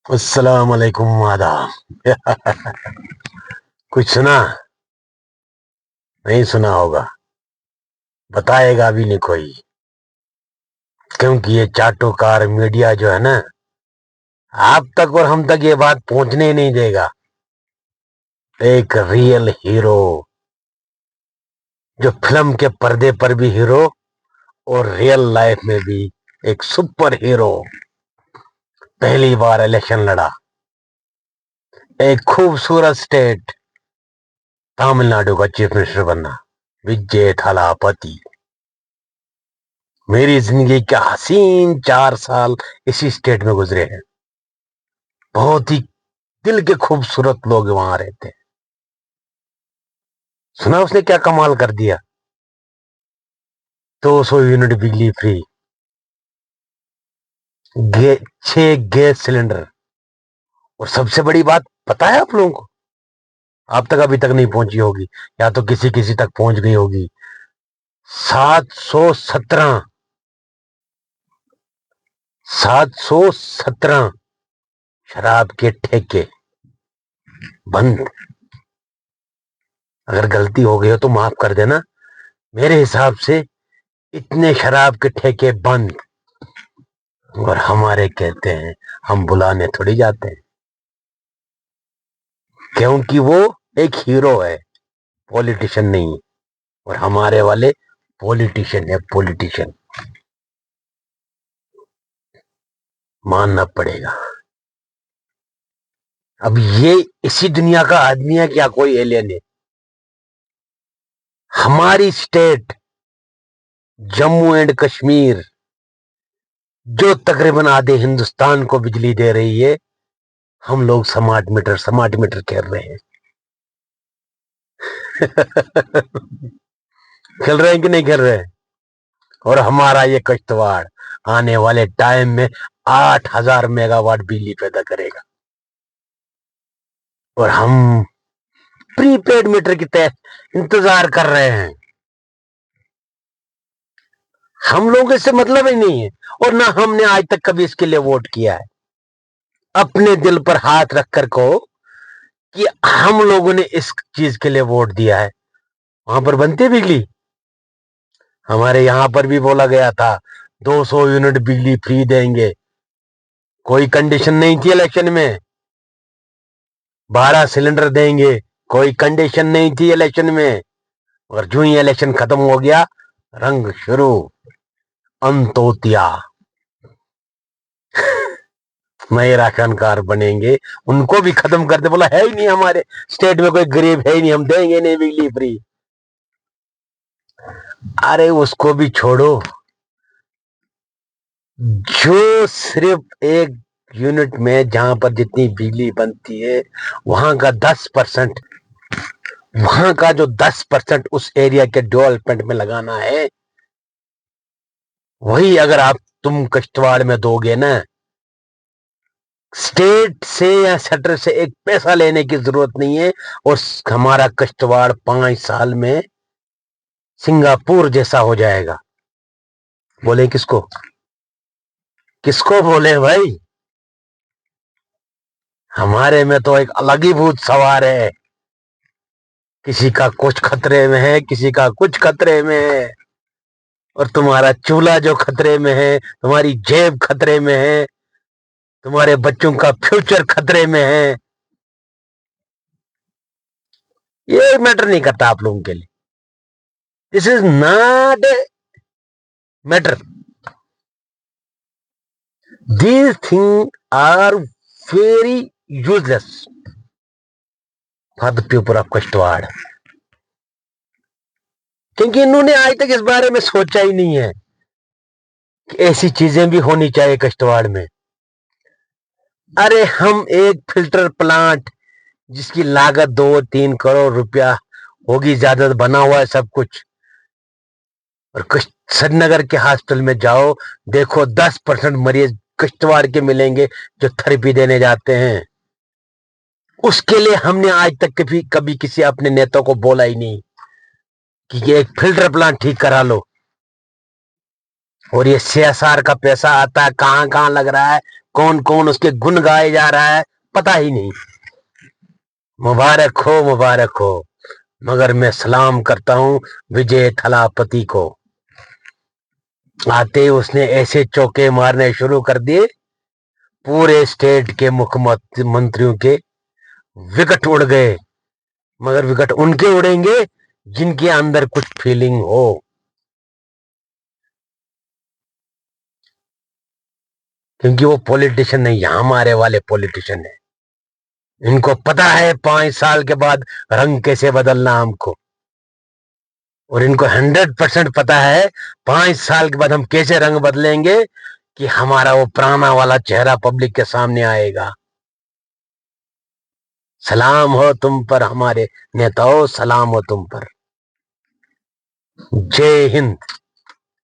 अस्सलाम वालेकुम आदाब। कुछ सुना? नहीं सुना होगा, बताएगा भी नहीं कोई, क्योंकि ये चाटुकार मीडिया जो है ना, आप तक और हम तक ये बात पहुंचने ही नहीं देगा। एक रियल हीरो, जो फिल्म के पर्दे पर भी हीरो और रियल लाइफ में भी एक सुपर हीरो, पहली बार इलेक्शन लड़ा। एक खूबसूरत स्टेट तमिलनाडु का चीफ मिनिस्टर बनना, विजय थालापति। मेरी जिंदगी का हसीन 4 साल इसी स्टेट में गुजरे हैं। बहुत ही दिल के खूबसूरत लोग वहां रहते हैं। सुना उसने क्या कमाल कर दिया? 200 यूनिट बिजली फ्री, 6 गैस सिलेंडर, और सबसे बड़ी बात पता है आप लोगों को? आप तक अभी तक नहीं पहुंची होगी, या तो किसी किसी तक पहुंच गई होगी। 717 717 शराब के ठेके बंद। अगर गलती हो गई हो तो माफ कर देना। मेरे हिसाब से इतने शराब के ठेके बंद, और हमारे कहते हैं, हम बुलाने थोड़ी जाते हैं, क्योंकि वो एक हीरो है, पॉलिटिशियन नहीं। और हमारे वाले पॉलिटिशियन है, पॉलिटिशियन, मानना पड़ेगा। अब ये इसी दुनिया का आदमी है क्या कोई एलियन है? हमारी स्टेट जम्मू एंड कश्मीर, जो तकरीबन आधे हिंदुस्तान को बिजली दे रही है, हम लोग स्मार्ट मीटर खेल रहे हैं। खेल रहे हैं कि नहीं खेल रहे हैं? और हमारा ये कश्तवाड़ आने वाले टाइम में 8,000 मेगावाट बिजली पैदा करेगा, और हम प्रीपेड मीटर के तहत इंतजार कर रहे हैं। हम लोगों इससे मतलब ही नहीं है, और ना हमने आज तक कभी इसके लिए वोट किया है। अपने दिल पर हाथ रखकर कहो कि हम लोगों ने इस चीज के लिए वोट दिया है। वहां पर बनती बिजली, हमारे यहां पर भी बोला गया था 200 यूनिट बिजली फ्री देंगे, कोई कंडीशन नहीं थी इलेक्शन में। 12 सिलेंडर देंगे, कोई कंडीशन नहीं थी इलेक्शन में। और जो ही इलेक्शन खत्म हो गया, रंग शुरू, अंतोतिया, नए राशन कार्ड बनेंगे, उनको भी खत्म कर दे। बोला है ही नहीं हमारे स्टेट में कोई गरीब, है ही नहीं, हम देंगे नहीं बिजली फ्री। अरे उसको भी छोड़ो, जो सिर्फ एक यूनिट में जहां पर जितनी बिजली बनती है, वहां का 10%, वहां का जो 10% उस एरिया के डेवलपमेंट में लगाना है, वही अगर आप तुम कश्तवाड़ में दोगे ना, स्टेट से या सेंटर से एक पैसा लेने की जरूरत नहीं है, और हमारा कश्तवाड़ 5 साल में सिंगापुर जैसा हो जाएगा। बोले किसको? किसको बोले भाई? हमारे में तो एक अलग ही भूत सवार है। किसी का कुछ खतरे में है, किसी का कुछ खतरे में है, और तुम्हारा चूल्हा जो खतरे में है, तुम्हारी जेब खतरे में है, तुम्हारे बच्चों का फ्यूचर खतरे में है। ये मैटर नहीं करता आप लोगों के लिए। This is not a matter. These thing are very useless for the people of Kishtwar, क्योंकि इन्होंने आज तक इस बारे में सोचा ही नहीं है कि ऐसी चीजें भी होनी चाहिए कश्तवाड़ में। अरे हम एक फिल्टर प्लांट, जिसकी लागत 2-3 करोड़ रुपया होगी, ज्यादा बना हुआ है सब कुछ, और श्रीनगर के हॉस्पिटल में जाओ, देखो 10% मरीज कश्तवाड़ के मिलेंगे जो थेरेपी देने जाते हैं। उसके लिए हमने आज तक कभी कभी किसी अपने नेता को बोला ही नहीं कि ये एक फिल्टर प्लांट ठीक करा लो। और ये CSR का पैसा आता है, कहां कहां लग रहा है कौन कौन उसके गुण गाए जा रहा है पता ही नहीं। मुबारक हो, मुबारक हो। मगर मैं सलाम करता हूं विजय थलापति को। आते ही उसने ऐसे चौके मारने शुरू कर दिए, पूरे स्टेट के मुख्यमंत्रियों के विकेट उड़ गए। मगर विकेट उनके उड़ेंगे जिनके अंदर कुछ फीलिंग हो। क्योंकि वो पॉलिटिशियन नहीं, यहां हमारे वाले पॉलिटिशियन है। इनको पता है 5 साल के बाद रंग कैसे बदलना हमको, और इनको 100% पता है 5 साल के बाद हम कैसे रंग बदलेंगे कि हमारा वो पुराना वाला चेहरा पब्लिक के सामने आएगा। सलाम हो तुम पर हमारे नेताओं, सलाम हो तुम पर। जय हिंद।